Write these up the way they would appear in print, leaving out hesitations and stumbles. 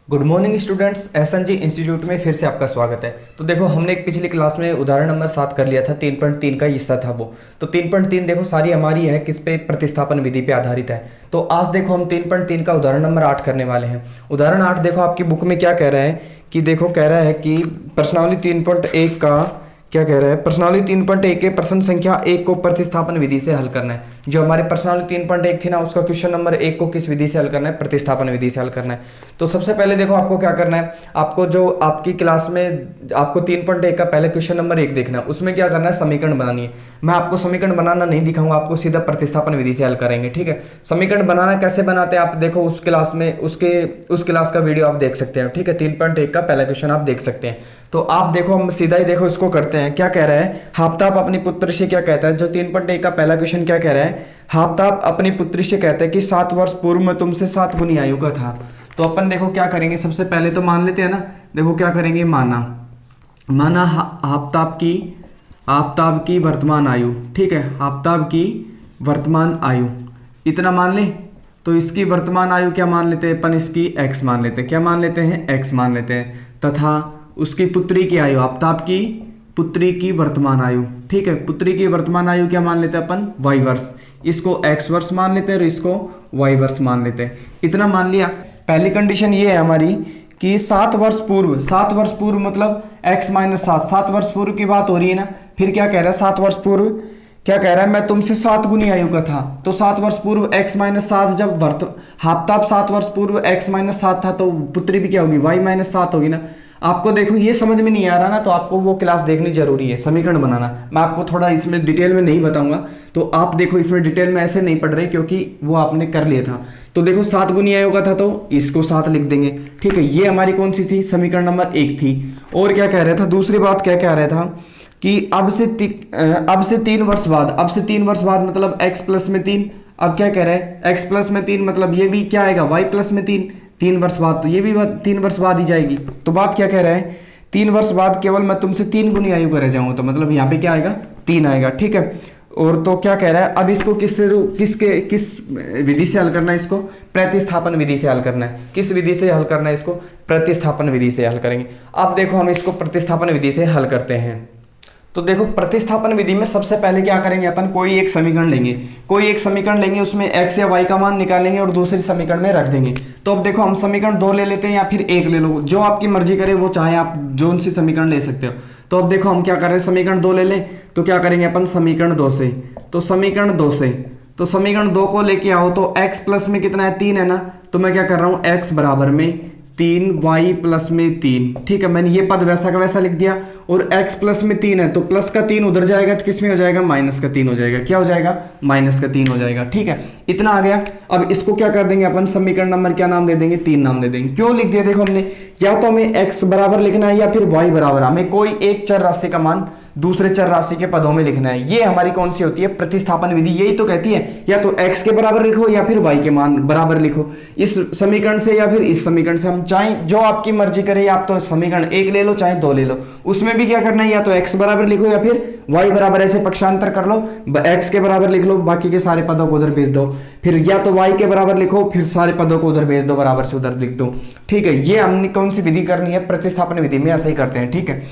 Good morning students, SNG institute में फिर से आपका स्वागत है। तो देखो, हमने एक पिछली क्लास में उदाहरण नंबर 7 कर लिया था। 3.3 का हिस्सा था वो। तो 3.3 देखो सारी हमारी है किस पे, प्रतिस्थापन विधि पे आधारित है। तो आज देखो हम 3.3 का उदाहरण नंबर 8 करने वाले हैं। उदाहरण 8 देखो आपकी बुक में क्या कह रहा है कि देखो कह रहा है कि प्रश्नावली 3.1 का क्या कह रहा है, प्रश्नावली 3.1 के प्रश्न संख्या 1 को प्रतिस्थापन विधि से हल करना है। जो हमारे प्रश्नावली 3.1 थी ना, उसका क्वेश्चन नंबर 1 को किस विधि से हल करना है, प्रतिस्थापन विधि से हल करना है। तो सबसे पहले देखो आपको क्या करना है, आपको जो आपकी क्लास में आपको 3.1 का पहले क्वेश्चन नंबर 1 देखना है। उसमें क्या करना है, समीकरण बनानी है। मैं आपको समीकरण बनाना नहीं दिखाऊंगा, आपको सीधा प्रतिस्थापन विधि से हल करेंगे। ठीक है, समीकरण बनाना कैसे बनाते हैं आप देखो उस क्लास में, उस क्लास का वीडियो आप देख सकते हैं। ठीक है, 3.1 का पहला क्वेश्चन आप देख सकते हैं। तो आप देखो, हम सीधा ही देखो इसको करते हैं। क्या कह रहा है, हाफ्ताब अपनी पुत्री से क्या कहता है, जो 3.1 का पहला क्वेश्चन क्या कह रहा है, हाफ्ताब अपनी पुत्री से कहता है कि 7 वर्ष पूर्व में तुमसे 7 गुनी आयु का था। तो अपन देखो क्या करेंगे, सबसे पहले तो मान लेते हैं ना। देखो क्या करेंगे, माना हाफ्ताब की वर्तमान आयु। ठीक है, हाफ्ताब की वर्तमान आयु इतना मान ले। तो इसकी वर्तमान आयु क्या मान लेते हैं अपन, इसकी x मान लेते हैं। क्या मान लेते हैं, x मान लेते हैं। तथा उसकी पुत्री की आयु, आफ्ताब की पुत्री की वर्तमान आयु। ठीक है, पुत्री की वर्तमान आयु क्या मान लेते हैं अपन, y वर्ष। इसको x वर्ष मान लेते हैं और इसको y वर्ष मान लेते हैं। इतना मान लिया। पहली कंडीशन ये है हमारी कि 7 वर्ष पूर्व, 7 वर्ष पूर्व मतलब x माइनस 7, 7 वर्ष पूर्व की बात हो रही है ना। फिर क्या कह रहा है, 7 वर्ष पूर्व क्या कह रहा है, मैं तुमसे 7 गुनी आयु का था। तो 7 वर्ष पूर्व x माइनस 7, जब हाफ्ताब 7 वर्ष पूर्व x माइनस 7 था, तो पुत्री भी क्या होगी, y माइनस 7 होगी ना। आपको देखो ये समझ में नहीं आ रहा ना, तो आपको वो क्लास देखनी जरूरी है, समीकरण बनाना। मैं आपको थोड़ा इसमें डिटेल में नहीं बताऊंगा, तो आप देखो इसमें डिटेल में ऐसे नहीं पढ़ रहे क्योंकि वो आपने कर लिया था। तो देखो 7 गुनी आयु का था तो इसको 7 लिख देंगे। ठीक है, ये हमारी कौन सी थी, समीकरण नंबर 1 थी। और क्या कह रहा था, दूसरी बात क्या कह रहा था कि अब से 3 वर्ष बाद, अब से 3 वर्ष बाद मतलब x प्लस में 3। अब क्या कह रहा है, x प्लस में 3 मतलब ये भी क्या आएगा, y प्लस में 3 वर्ष बाद, तो ये भी 3 वर्ष बाद ही जाएगी। तो बात क्या कह रहा है, 3 वर्ष बाद केवल मैं तुमसे 3 गुनी आयु का रह जाऊंगा, तो मतलब यहाँ पे क्या आएगा, 3 आएगा। ठीक है, और तो क्या कह रहा है, अब इसको किस विधि से हल करना है, इसको प्रतिस्थापन विधि से हल करना है। किस विधि से हल करना है, इसको प्रतिस्थापन विधि से हल करेंगे। अब देखो हम इसको प्रतिस्थापन विधि से हल करते हैं। तो देखो प्रतिस्थापन विधि में सबसे पहले क्या करेंगे अपन, कोई एक समीकरण लेंगे, उसमें x या y का मान निकालेंगे और दूसरे समीकरण में रख देंगे। तो अब देखो हम समीकरण 2 ले लेते हैं या फिर 1 ले लो, जो आपकी मर्जी करे वो, चाहे आप जो सी समीकरण ले सकते हो। तो अब देखो हम क्या कर रहे हैं, समीकरण 2 ले लें। तो क्या करेंगे अपन, समीकरण 2 से, तो समीकरण 2 को लेके आओ। तो x प्लस में कितना है, 3 है ना। तो मैं क्या कर रहा हूँ, x बराबर में 3, y प्लस में 3। ठीक है, मैंने ये पद वैसा का वैसा लिख दिया। और x प्लस में 3 है तो प्लस का 3 उधर जाएगा, किस में हो जाएगा, माइनस का 3 हो जाएगा। क्या हो जाएगा, माइनस का 3 हो जाएगा। ठीक है, इतना आ गया। अब इसको क्या कर देंगे अपन, समीकरण नंबर क्या नाम दे देंगे, 3 नाम दे देंगे। क्यों लिख दिया, देखो हमने या तो हमें x बराबर लिखना है या फिर y बराबर, हमें कोई एक चर राशि का मान दूसरे चर राशि के पदों में लिखना है। ये हमारी कौन सी होती है, प्रतिस्थापन विधि। यही तो कहती है या तो x के बराबर लिखो या फिर y के मान बराबर लिखो, इस समीकरण से या फिर इस समीकरण से। हम चाहे जो आपकी मर्जी करे, आप तो समीकरण 1 ले लो चाहे 2 ले लो, उसमें भी क्या करना है, या तो x बराबर लिखो या फिर y बराबर, ऐसे पक्षांतर कर लो, x के बराबर लिख लो, बाकी के सारे पदों को उधर भेज दो। फिर या तो y के बराबर लिखो, फिर सारे पदों को उधर भेज दो, बराबर से उधर लिख दो। ठीक है, ये हमने कौन सी विधि करनी है, प्रतिस्थापन विधि में ऐसा ही करते हैं। ठीक है,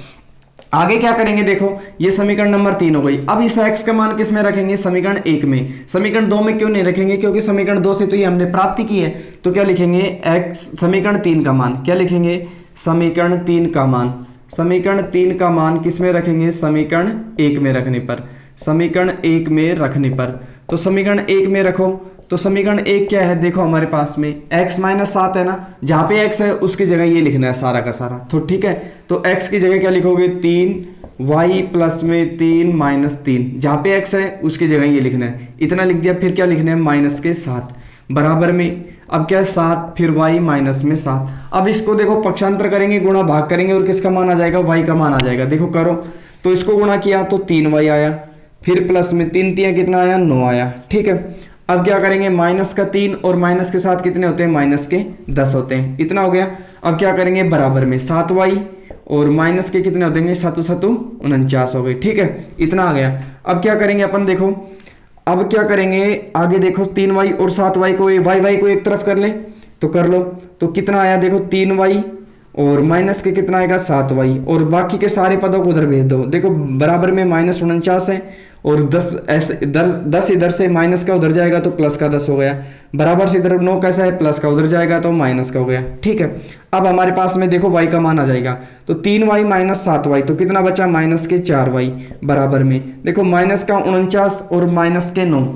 आगे क्या करेंगे, देखो ये समीकरण नंबर 3 हो गई। अब इस x का मान किस में रखेंगे, समीकरण 1 में। समीकरण 2 में क्यों नहीं रखेंगे, क्योंकि समीकरण 2 से तो ये हमने प्राप्ति की है। तो क्या लिखेंगे, x समीकरण 3 का मान, क्या लिखेंगे, समीकरण 3 का मान। समीकरण 3 का मान किस में रखेंगे, समीकरण 1 में रखने पर, समीकरण 1 में रखने पर। तो समीकरण 1 में रखो। तो समीकरण 1 क्या है, देखो हमारे पास में x माइनस 7 है ना, जहाँ पे x है उसकी जगह ये लिखना है सारा का सारा। तो ठीक है, तो x की जगह क्या लिखोगे, 3, y प्लस में 3 माइनस 3, जहाँ पे x है उसकी जगह ये लिखना है। इतना लिख दिया। फिर क्या लिखना है, माइनस के 7 बराबर में, अब क्या है 7, फिर y माइनस में 7। अब इसको देखो पक्षांतर करेंगे, गुणा भाग करेंगे और किसका मान आ जाएगा, y का मान आ जाएगा। देखो करो, तो इसको गुणा किया तो 3y आया, फिर प्लस में 3 3 कितना आया, 9 आया। ठीक है, अब क्या करेंगे, माइनस का 3 और माइनस के 7 कितने होते हैं, माइनस के 10 होते हैं। इतना हो गया। अब क्या करेंगे, बराबर में 7y और माइनस के कितने होते हैं, 7 7 49 हो गए। ठीक है, इतना आ गया। अब क्या करेंगे अपन, देखो अब क्या करेंगे आगे, देखो 3y और 7y को, y को एक तरफ कर लें। तो तो कर लो। तो कितना आया देखो 3y और माइनस के कितना आएगा 7y और बाकी के सारे पदों को उधर भेज दो। देखो बराबर में -49 है और 10 ऐसे 10 इधर से माइनस का उधर जाएगा तो प्लस का 10 हो गया। बराबर से इधर 9 कैसा है, प्लस का उधर जाएगा तो माइनस का हो गया। ठीक है, अब हमारे पास में देखो y का मान आ जाएगा। तो 3y माइनस 7y तो कितना बचा माइनस के 4y बराबर में देखो माइनस का 49 और माइनस के 9।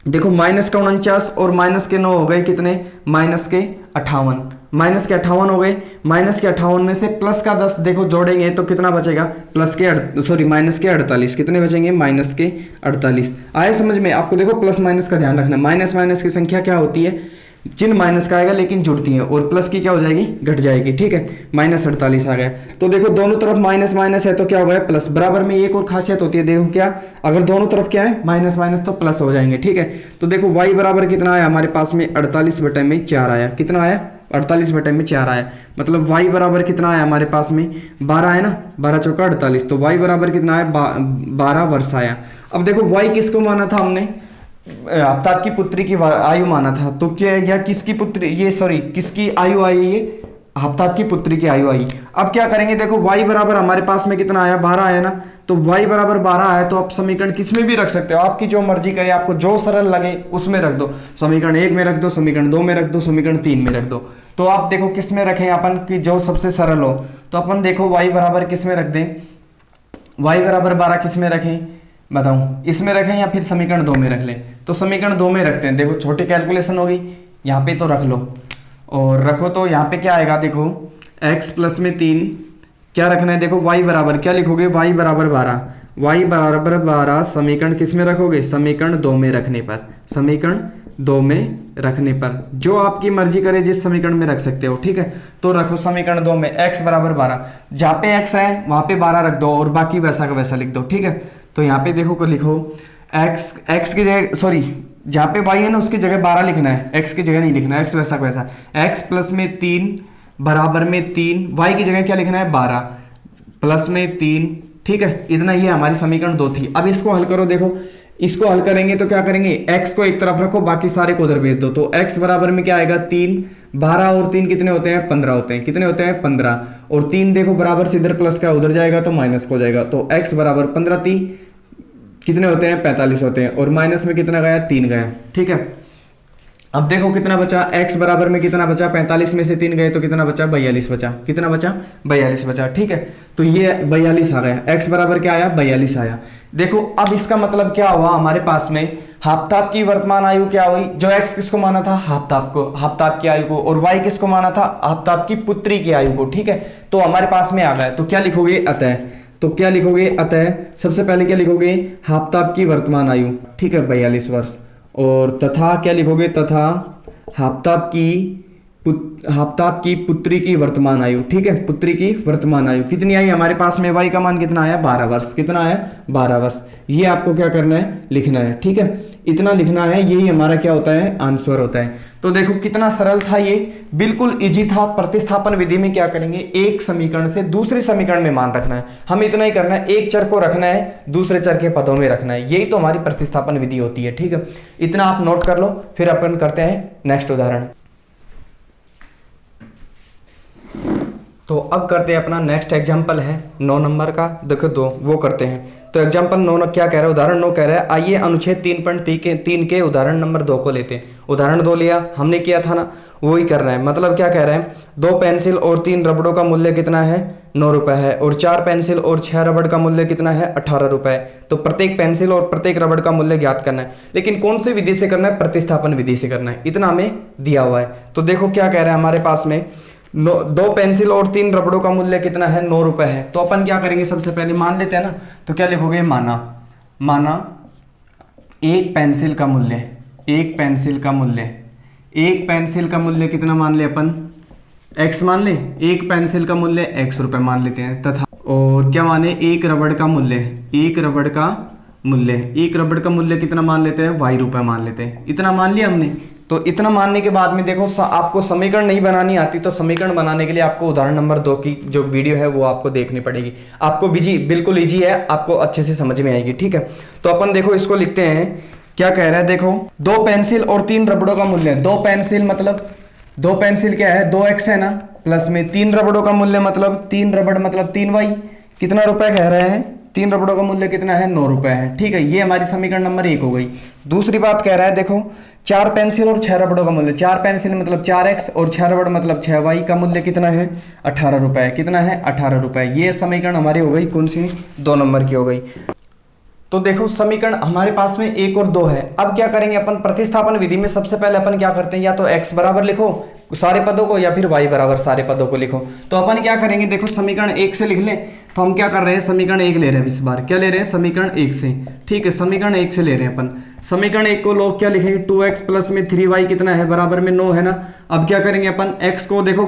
देखो माइनस का 49 और माइनस के 9 हो गए कितने, माइनस के 58। माइनस के 58 हो गए। माइनस के 58 में से प्लस का 10 देखो जोड़ेंगे तो कितना बचेगा, माइनस के 48। कितने बचेंगे, माइनस के 48। आए समझ में आपको। देखो प्लस माइनस का ध्यान रखना, माइनस माइनस की संख्या क्या होती है, चिन्ह माइनस का आएगा लेकिन जुड़ती है, और प्लस की क्या हो जाएगी, घट जाएगी। ठीक है, -48 आ गया। तो देखो दोनों तरफ माइनस माइनस है तो क्या हो गया, प्लस। बराबर में एक और खासियत होती है, देखो क्या, अगर दोनों तरफ क्या है माइनस माइनस तो प्लस हो जाएंगे। ठीक है, तो देखो y बराबर कितना आया हमारे पास में 48/4 आया। कितना आया, 48/4 आया। मतलब y बराबर कितना आया हमारे पास में 12 है ना, 12 चौका 48। तो y बराबर कितना आया, 12 वर्ष आया। अब देखो y किसको माना था हमने, आफ्ताब की पुत्री की आयु माना था। तो क्या या किसकी पुत्री, ये सॉरी किसकी आयु आई, ये आफ्ताब की पुत्री की आयु आई। अब क्या करेंगे, देखो y बराबर हमारे पास में कितना आया, 12 आया ना। तो y बराबर 12 आया तो आप समीकरण किसमें भी रख सकते हो, आपकी जो मर्जी करे, आपको जो सरल लगे उसमें रख दो। समीकरण 1 में रख दो, समीकरण 2 में रख दो, समीकरण 3 में रख दो। तो आप देखो किस में रखें अपन की जो सबसे सरल हो। तो अपन देखो y बराबर किस में रख दें, y बराबर 12 किस में रखें बताऊं, इसमें रखें या फिर समीकरण 2 में रख लें। तो समीकरण 2 में रखते हैं। देखो छोटी कैलकुलेशन होगी, यहाँ पे तो रख लो और रखो। तो यहाँ पे क्या आएगा, देखो x प्लस में 3 क्या रखना है, देखो y बराबर क्या लिखोगे, y बराबर 12। y बराबर 12 समीकरण किस में रखोगे, समीकरण 2 में रखने पर, समीकरण 2 में रखने पर जो आपकी मर्जी करे जिस समीकरण में रख सकते हो। ठीक है, तो रखो समीकरण 2 में x बराबर 12। जहाँ पे x है वहाँ पे 12 रख दो और बाकी वैसा का वैसा लिख दो। ठीक है, तो यहाँ पे देखो को लिखो x की जगह, सॉरी जहाँ पे y है ना उसकी जगह 12 लिखना है, x की जगह नहीं लिखना है, x वैसा का वैसा। x प्लस में 3 बराबर में 3, y की जगह क्या लिखना है 12 प्लस में 3। ठीक है, इतना ये हमारी समीकरण 2 थी। अब इसको हल करो। देखो इसको हल करेंगे तो क्या करेंगे, x को एक तरफ रखो, बाकी सारे को उधर भेज दो। तो x बराबर में क्या आएगा 3, 12 और 3 कितने होते हैं, 15 होते हैं। कितने होते हैं, 15। और 3 देखो बराबर से इधर प्लस का उधर जाएगा तो माइनस हो जाएगा। तो x बराबर 15 3 कितने होते हैं, 45 होते हैं। और माइनस में कितना गया, 3 गया। ठीक है, अब देखो कितना बचा, x बराबर में कितना बचा, 45 में से 3 गए तो कितना बचा, 42 बचा। कितना बचा, 42 बचा। ठीक है, तो ये 42 आ गया, x बराबर क्या आया, 42 आया। देखो अब इसका मतलब क्या हुआ, हमारे पास में आफ्ताब की वर्तमान आयु क्या हुई, जो x किसको माना था, आफ्ताब को, आफ्ताब की आयु को, और y किसको माना था, आफ्ताब की पुत्री की आयु को। ठीक है, तो हमारे पास में आ गया। तो क्या लिखोगे, अतः। तो क्या लिखोगे, अतः सबसे पहले क्या लिखोगे, आफ्ताब की वर्तमान आयु। ठीक है, 42 वर्ष। और तथा क्या लिखोगे, तथा आफ्ताब की पुत्री की वर्तमान आयु। ठीक है, पुत्री की वर्तमान आयु कितनी आई हमारे पास में, y का मान कितना आया, 12 वर्ष। कितना आया, 12 वर्ष। ये आपको क्या करना है, लिखना है। ठीक है, इतना लिखना है, यही हमारा क्या होता है, आंसर होता है। तो देखो कितना सरल था ये, बिल्कुल इजी था। प्रतिस्थापन विधि में क्या करेंगे, एक समीकरण से दूसरे समीकरण में मान रखना है, हम इतना ही करना है। एक चर को रखना है, दूसरे चर के पदों में रखना है, यही तो हमारी प्रतिस्थापन विधि होती है। ठीक है, इतना आप नोट कर लो, फिर अपन करते हैं नेक्स्ट उदाहरण। तो अब करते हैं अपना नेक्स्ट एग्जाम्पल है 9 नंबर का। देखो 2 वो करते हैं। तो एग्जाम्पल 9 क्या कह रहा है, उदाहरण 9 कह रहा है, आइए अनुच्छेद 3.3 के उदाहरण नंबर 2 को लेते हैं। उदाहरण 2 लिया हमने, किया था ना, वही कर रहा है। मतलब क्या कह रहा है, 2 पेंसिल और 3 रबड़ों का मूल्य कितना है, 9 रुपए है। और 4 पेंसिल और 6 रबड़ का मूल्य कितना है, 18 रुपए। तो प्रत्येक पेंसिल और प्रत्येक रबड़ का मूल्य ज्ञात करना है, लेकिन कौन सी विधि से करना है, प्रतिस्थापन विधि से करना है। इतना हमें दिया हुआ है। तो देखो क्या कह रहा है हमारे पास में, 2 पेंसिल और 3 रबड़ों का मूल्य कितना है, 9 रुपए है। तो अपन क्या करेंगे, सबसे पहले मान लेते हैं ना। तो क्या लिखोगे, माना एक पेंसिल का मूल्य, एक पेंसिल का मूल्य कितना मान ले अपन, x मान ले। एक पेंसिल का मूल्य x रुपए मान लेते हैं। तथा और क्या माने, एक रबड़ का मूल्य कितना मान लेते हैं, y रुपए मान लेते हैं। इतना मान लिया हमने। तो इतना मानने के बाद में देखो, आपको समीकरण नहीं बनानी आती तो समीकरण बनाने के लिए आपको उदाहरण नंबर 2 की जो वीडियो है वो आपको देखनी पड़ेगी। आपको बिल्कुल इजी है, आपको अच्छे से समझ में आएगी। ठीक है, तो अपन देखो इसको लिखते हैं। क्या कह रहा है, देखो 2 पेंसिल और 3 रबड़ों का मूल्य, 2 पेंसिल मतलब दो पेंसिल क्या है, 2x है ना, प्लस में 3 रबड़ों का मूल्य मतलब 3 रबड़ मतलब 3y, कितना रुपए कह रहे हैं, 3 रबड़ों का मूल्य कितना है, 9 रुपए है। ठीक है, ये हमारी समीकरण नंबर 1 हो गई। दूसरी बात कह रहा है देखो 4 पेंसिल और 6 रबड़ों का मूल्य, 4 पेंसिल मतलब 4x और 6 रबड़ मतलब 6y का मूल्य कितना है, 18 रुपए। कितना है, 18 रुपए। ये समीकरण हमारी हो गई कौन सी, 2 नंबर की हो गई। तो देखो समीकरण हमारे पास में 1 और 2 है। अब क्या करेंगे अपन, प्रतिस्थापन विधि में सबसे पहले अपन क्या करते हैं, या तो x बराबर लिखो सारे पदों को, या फिर y बराबर सारे पदों को लिखो। तो अपन क्या करेंगे, देखो समीकरण 1 से लिख लें। तो हम क्या कर रहे हैं, समीकरण 1 ले रहे हैं इस बार। क्या ले रहे हैं, समीकरण 1 से। ठीक है, समीकरण 1 से ले रहे हैं अपन। समीकरण 1 को लोग क्या लिखेंगे, 2x प्लस में 3y कितना है, बराबर में 9 है ना। अब क्या करेंगे अपन, x को देखो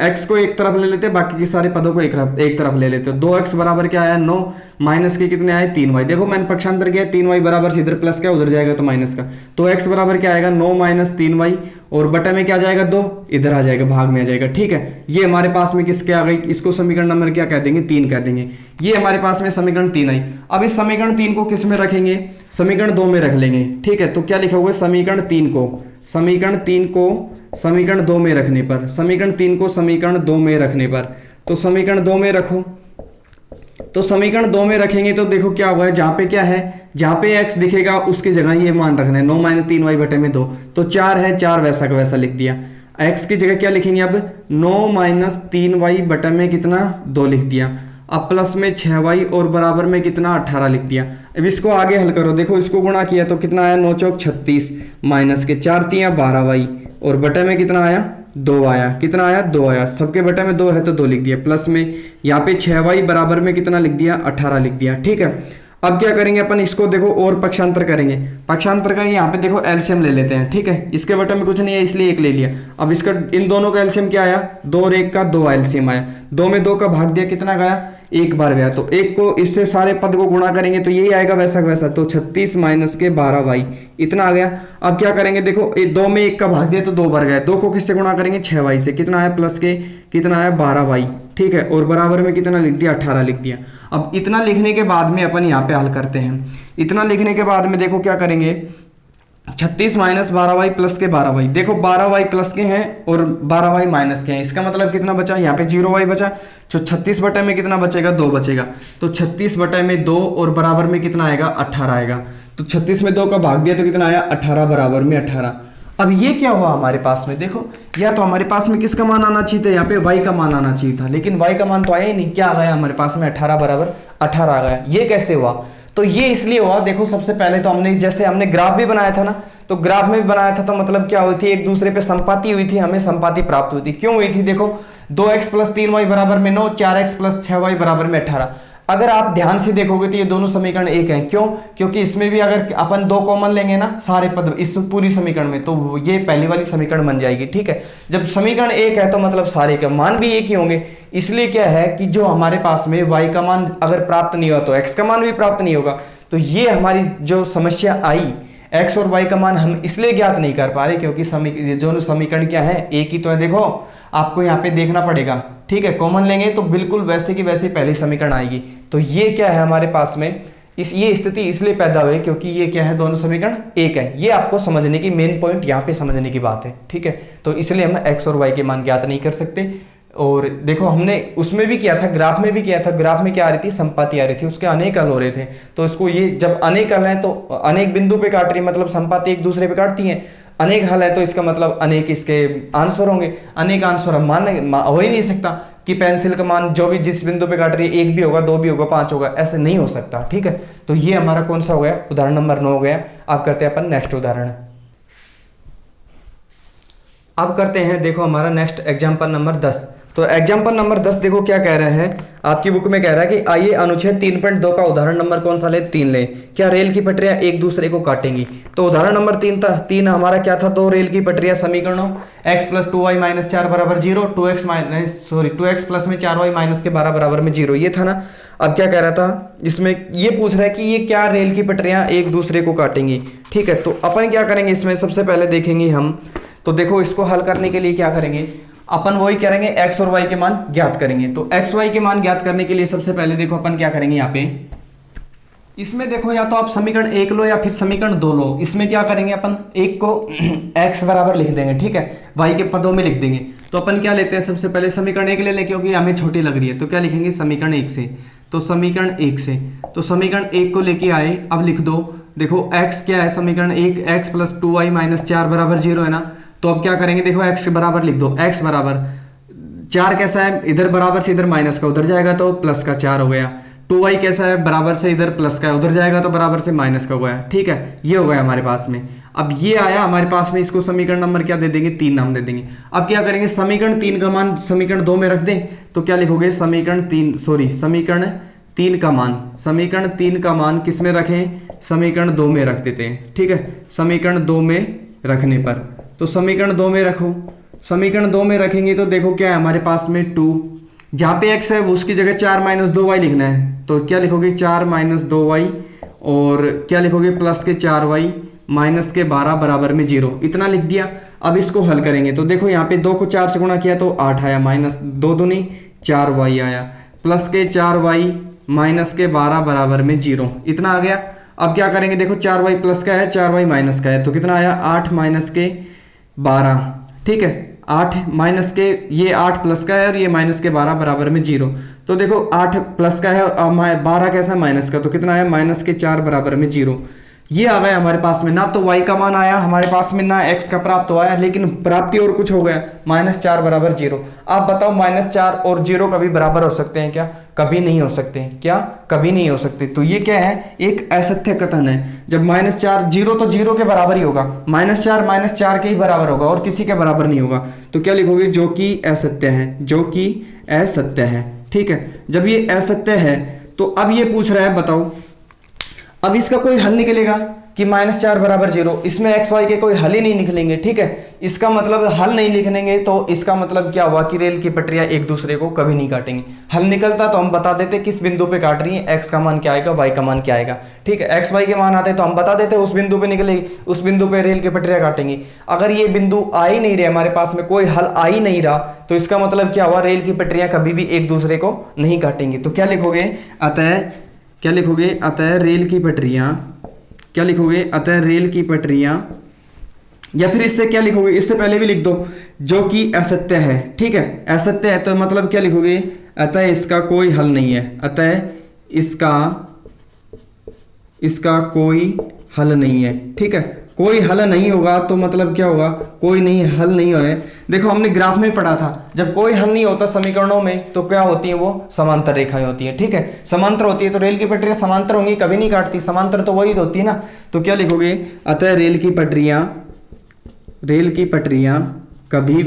x को एक तरफ ले लेते हैं, बाकी के सारे पदों को एक तरफ ले लेते हैं। 2x बराबर क्या आया, 9, माइनस के कितने आए, 3y। देखो मैंने पक्षांतर किया, 3y बराबर से इधर प्लस का उधर जाएगा तो माइनस का। तो x बराबर क्या आएगा, 9 माइनस 3y, और बटे में क्या जाएगा, 2 इधर आ जाएगा, भाग में आ जाएगा। ठीक है, ये हमारे पास में किसके आ गई, इसको समीकरण नंबर क्या कह देंगे, 3 कह देंगे। ये हमारे पास में समीकरण 3 आई। अब इस समीकरण 3 को किस में रखेंगे, समीकरण 2 में रख लेंगे। ठीक है, तो क्या लिखा हुआ है, समीकरण 3 को समीकरण 2 में रखने पर, समीकरण 3 को समीकरण 2 में रखने पर, तो समीकरण 2 में रखो। तो समीकरण 2 में रखेंगे तो देखो क्या हुआ है, जहां पे क्या है, जहां पे x दिखेगा उसकी जगह ये मान रखना है, 9 माइनस 3y बटे में 2। तो 4 है, 4 वैसा का वैसा लिख दिया। x की जगह क्या लिखेंगे अब, 9 माइनस 3y बटे में कितना, 2 लिख दिया। अब प्लस में 6y और बराबर में कितना, 18 लिख दिया। अब इसको आगे हल करो, देखो इसको गुणा किया तो कितना आया, 9 चौक 36, माइनस के 4 तियां 12y, और बटे में कितना आया, 2 आया। कितना आया, 2 आया। सबके बटे में 2 है तो 2 लिख दिया। प्लस में यहाँ पे 6y बराबर में कितना लिख दिया, 18 लिख दिया। ठीक है, अब क्या करेंगे अपन, इसको देखो और पक्षांतर करेंगे। पक्षांतर करेंगे, यहाँ पे देखो एलसीएम ले लेते हैं। ठीक है, इसके बटे में कुछ नहीं है इसलिए 1 ले लिया। अब इसका इन दोनों का एलसीएम क्या आया, 2 और 1 का 2 एलसीएम आया। 2 में 2 का भाग दिया, कितना गया, 1 बार गया। तो 1 को इससे सारे पद को गुणा करेंगे तो यही आएगा वैसा वैसा। तो 36 माइनस के 12y इतना आ गया। अब क्या करेंगे, देखो 2 में 1 का भाग दिया तो 2 बार गया। 2 को किससे गुणा करेंगे, 6y से। कितना आया, प्लस के कितना आया, 12y। ठीक है, और बराबर में कितना लिख दिया, 18 लिख दिया। अब इतना लिखने के बाद में अपन यहाँ पे हल करते हैं। इतना लिखने के बाद में देखो क्या करेंगे, 36 माइनस 12y प्लस के 12y। देखो 12y प्लस के हैं और 12y माइनस के हैं, इसका मतलब कितना बचा, यहाँ पे 0y बचा। तो 36 बटे में कितना बचेगा, 2 बचेगा। तो 36 बटे में 2 और बराबर में कितना आएगा, 18 आएगा। तो 36 में 2 का भाग दिया तो कितना आया, 18 बराबर में 18। अब ये क्या हुआ हमारे पास में, देखो या तो हमारे पास में किसका मान आना चाहिए था, यहाँ पे y का मान आना चाहिए था, लेकिन y का मान तो आया ही नहीं। क्या आ गया हमारे पास में, 18 बराबर 18 आ गया। ये कैसे हुआ, तो ये इसलिए हुआ, देखो सबसे पहले तो हमने ग्राफ भी बनाया था ना, तो ग्राफ में भी बनाया था तो मतलब क्या हुई थी, एक दूसरे पे संपाति हुई थी, हमें संपाति प्राप्त हुई थी। क्यों हुई थी, देखो 2x प्लस 3y बराबर में 9, 4x प्लस 6y बराबर में 18। अगर आप ध्यान से देखोगे तो ये दोनों समीकरण एक हैं। क्यों, क्योंकि इसमें भी अगर अपन 2 कॉमन लेंगे ना सारे पद इस पूरी समीकरण में, तो ये पहली वाली समीकरण बन जाएगी। ठीक है, जब समीकरण एक है तो मतलब सारे के मान भी एक ही होंगे। इसलिए क्या है कि जो हमारे पास में y का मान अगर प्राप्त नहीं हुआ तो x का मान भी प्राप्त नहीं होगा। तो ये हमारी जो समस्या आई, x और y का मान हम इसलिए ज्ञात नहीं कर पा रहे क्योंकि जो समीकरण क्या है, एक ही तो है। देखो आपको यहाँ पे देखना पड़ेगा। ठीक है, कॉमन लेंगे तो बिल्कुल वैसे की वैसे पहली समीकरण आएगी। तो ये क्या है हमारे पास में, ये स्थिति इसलिए पैदा हुई क्योंकि ये क्या है, दोनों समीकरण एक है। ये आपको समझने की मेन पॉइंट यहाँ पे समझने की बात है। ठीक है, तो इसलिए हम x और y के मान ज्ञात नहीं कर सकते। और देखो हमने उसमें भी किया था, ग्राफ में भी किया था। ग्राफ में क्या आ रही थी, संपाति आ रही थी, उसके अनेक हल हो रहे थे। तो इसको ये जब अनेक हल है तो अनेक बिंदु पे काट रही, मतलब संपाति एक दूसरे पे काटती हैं। अनेक हल है तो इसका मतलब अनेक इसके आंसर होंगे। अनेक आंसर हम हो ही नहीं सकता कि पेंसिल का मान जो भी जिस बिंदु पे काट रही है, 1 भी होगा, 2 भी होगा, 5 होगा, ऐसे नहीं हो सकता। ठीक है, तो ये हमारा कौन सा हो गया, उदाहरण नंबर 9 हो गया। अब करते हैं अपन नेक्स्ट उदाहरण। अब करते हैं, देखो हमारा नेक्स्ट एग्जाम्पल नंबर 10। तो एग्जाम्पल नंबर 10 देखो क्या कह रहा है, आपकी बुक में कह रहा है कि आइए अनुच्छेद 3.2 का उदाहरण नंबर कौन सा ले, 3 ले। क्या रेल की पटरियां एक दूसरे को काटेंगी। तो उदाहरण नंबर 3 था, 3 हमारा क्या था, 2 रेल की पटरियां समीकरणों x प्लस 2y माइनस 4 बराबर 0, 2x प्लस में 4y माइनस के 12 बराबर में 0, ये था ना। अब क्या कह रहा था, इसमें ये पूछ रहा है कि ये क्या रेल की पटरियां एक दूसरे को काटेंगी। ठीक है, तो अपन क्या करेंगे, इसमें सबसे पहले देखेंगे हम, तो देखो इसको हल करने के लिए क्या करेंगे अपन, वही करेंगे x और y के मान ज्ञात करेंगे। तो x y के मान ज्ञात करने के लिए सबसे पहले देखो अपन क्या करेंगे, यहाँ पे इसमें देखो या तो आप समीकरण 1 लो या फिर समीकरण 2 लो। इसमें क्या करेंगे अपन, एक को x बराबर लिख देंगे, ठीक है, y के पदों में लिख देंगे। तो अपन क्या लेते हैं, सबसे पहले समीकरण 1 ले लें क्योंकि हमें छोटी लग रही है। तो क्या लिखेंगे, समीकरण 1 से, तो समीकरण 1 से, तो समीकरण 1 को लेके आए, अब लिख दो। देखो x क्या है, समीकरण 1 x प्लस 2y माइनस 4 बराबर 0 है ना। तो अब क्या करेंगे, देखो x बराबर लिख दो, x बराबर 4 कैसा है, इधर बराबर से इधर माइनस का उधर जाएगा तो प्लस का 4 हो गया। 2y कैसा है, बराबर से इधर प्लस का उधर जाएगा तो बराबर से माइनस का हो गया, ठीक है, ये हो गया हमारे पास में। अब ये आया हमारे पास में, इसको समीकरण नंबर क्या दे देंगे, 3 नाम दे देंगे। अब क्या करेंगे, समीकरण 3 का मान समीकरण 2 में रख दें, तो क्या लिखोगे, समीकरण 3 का मान, समीकरण 3 का मान किस में रखें, समीकरण 2 में रख देते हैं, ठीक है। समीकरण 2 में रखने पर, तो समीकरण 2 में रखो, समीकरण 2 में रखेंगे तो देखो क्या है हमारे पास में 2, जहाँ पे x है वो उसकी जगह 4 माइनस 2y लिखना है। तो क्या लिखोगे, 4 माइनस 2y, और क्या लिखोगे, प्लस के 4y माइनस के 12 बराबर में 0, इतना लिख दिया। अब इसको हल करेंगे तो देखो यहाँ पे 2 को 4 से गुणा किया तो 8 आया, माइनस 2 दूनी 4y आया, प्लस के 4y माइनस के 12 बराबर में 0, इतना आ गया। अब क्या करेंगे, देखो 4y प्लस का है 4y माइनस का है, तो कितना आया, 8 माइनस के 12, ठीक है, 8 माइनस के, ये 8 प्लस का है और ये माइनस के 12 बराबर में 0। तो देखो 8 प्लस का है और 12 कैसा है, माइनस का, तो कितना आया, माइनस के 4 बराबर में 0। ये आ गया हमारे पास में, ना तो y का मान आया हमारे पास में, ना x का प्राप्त हुआ है, लेकिन प्राप्ति और कुछ हो गया, -4 बराबर 0। आप बताओ -4 और 0 कभी बराबर हो सकते हैं क्या, कभी नहीं हो सकते, क्या कभी नहीं हो सकते। तो ये क्या है, एक असत्य कथन है। जब -4 0 तो 0 के बराबर ही होगा, -4 के ही बराबर होगा और किसी के बराबर नहीं होगा। तो क्या लिखोगे, जो कि असत्य है, जो कि असत्य है, ठीक है। जब ये असत्य है तो अब ये पूछ रहा है, बताओ अब इसका कोई हल निकलेगा कि -4 बराबर 0, इसमें x y के कोई हल ही नहीं निकलेंगे, ठीक है। इसका मतलब हल नहीं लिखेंगे तो इसका मतलब क्या हुआ कि रेल की पटरियां एक दूसरे को कभी नहीं काटेंगी। हल निकलता तो हम बता देते किस बिंदु पे काट रही है, x का मान क्या आएगा, y का मान क्या आएगा, ठीक है। x y के मान आते तो हम बता देते उस बिंदु पे निकलेगी, उस बिंदु पे रेल की पटरियां काटेंगी। अगर ये बिंदु आ ही नहीं रहे, हमारे पास में कोई हल आ ही नहीं रहा, तो इसका मतलब क्या हुआ, रेल की पटरियां कभी भी एक दूसरे को नहीं काटेंगी। तो क्या लिखोगे, अतः क्या लिखोगे, अतः रेल की पटरियां, क्या लिखोगे, अतः रेल की पटरियां, या फिर इससे क्या लिखोगे, इससे पहले भी लिख दो, जो कि असत्य है, ठीक है। असत्य है तो मतलब क्या लिखोगे, अतः इसका कोई हल नहीं है, अतः इसका कोई हल नहीं है, ठीक है। कोई हल नहीं होगा तो मतलब क्या होगा, कोई नहीं हल नहीं है। देखो हमने ग्राफ में पढ़ा था, जब कोई हल नहीं होता समीकरणों में तो क्या होती है, वो समांतर रेखाएं होती है, ठीक है। समांतर होती है तो रेल की पटरियां समांतर होंगी, कभी नहीं काटती, समांतर तो वही होती है ना। तो क्या लिखोगे, अतः रेल की पटरियां कभी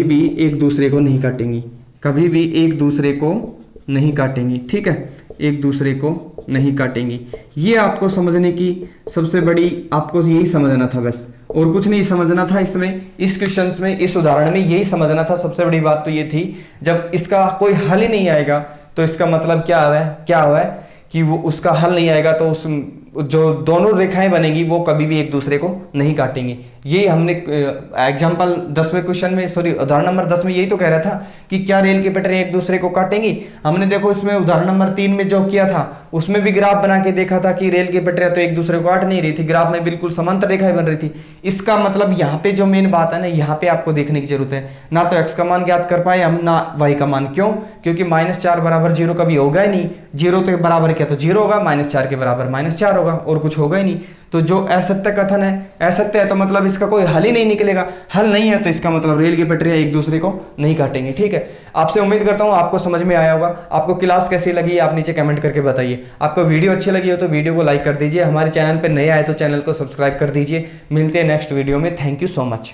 भी एक दूसरे को नहीं काटेंगी, कभी भी एक दूसरे को नहीं काटेंगी, ठीक है, एक दूसरे को नहीं काटेंगी। ये आपको समझने की सबसे बड़ी, आपको यही समझना था बस, और कुछ नहीं समझना था इसमें, इस क्वेश्चन में, इस उदाहरण में यही समझना था। सबसे बड़ी बात तो ये थी, जब इसका कोई हल ही नहीं आएगा तो इसका मतलब क्या हुआ है कि वो उसका हल नहीं आएगा तो उस जो दोनों रेखाएं बनेगी वो कभी भी एक दूसरे को नहीं काटेंगी। ये हमने एग्जाम्पल 10वें क्वेश्चन में, सॉरी उदाहरण नंबर 10 में यही तो कह रहा था कि क्या रेल की पटरियां एक दूसरे को काटेंगी। हमने देखो इसमें उदाहरण नंबर 3 में जो किया था उसमें भी ग्राफ बना के देखा था कि रेल की पटरियां तो एक दूसरे को काट नहीं रही थी, ग्राफ में बिल्कुल समांतर रेखाएं बन रही थी। इसका मतलब यहाँ पे जो मेन बात है ना, यहाँ पे आपको देखने की जरूरत है, ना तो x का मान ज्ञात कर पाए हम, ना y का मान। क्यों? क्योंकि -4 बराबर 0 कभी होगा ही नहीं, 0 तो बराबर क्या, तो 0 होगा, -4 के बराबर -4 होगा, और कुछ होगा ही नहीं। तो जो असत्य कथन है, असत्य है तो मतलब इसका कोई हल ही नहीं निकलेगा, हल नहीं है तो इसका मतलब रेल की पटरियां एक दूसरे को नहीं काटेंगे, ठीक है। आपसे उम्मीद करता हूं आपको समझ में आया होगा। आपको क्लास कैसी लगी आप नीचे कमेंट करके बताइए। आपको वीडियो अच्छी लगी हो तो वीडियो को लाइक कर दीजिए, हमारे चैनल पर नए आए तो चैनल को सब्सक्राइब कर दीजिए। मिलते हैं नेक्स्ट वीडियो में। Thank you so much.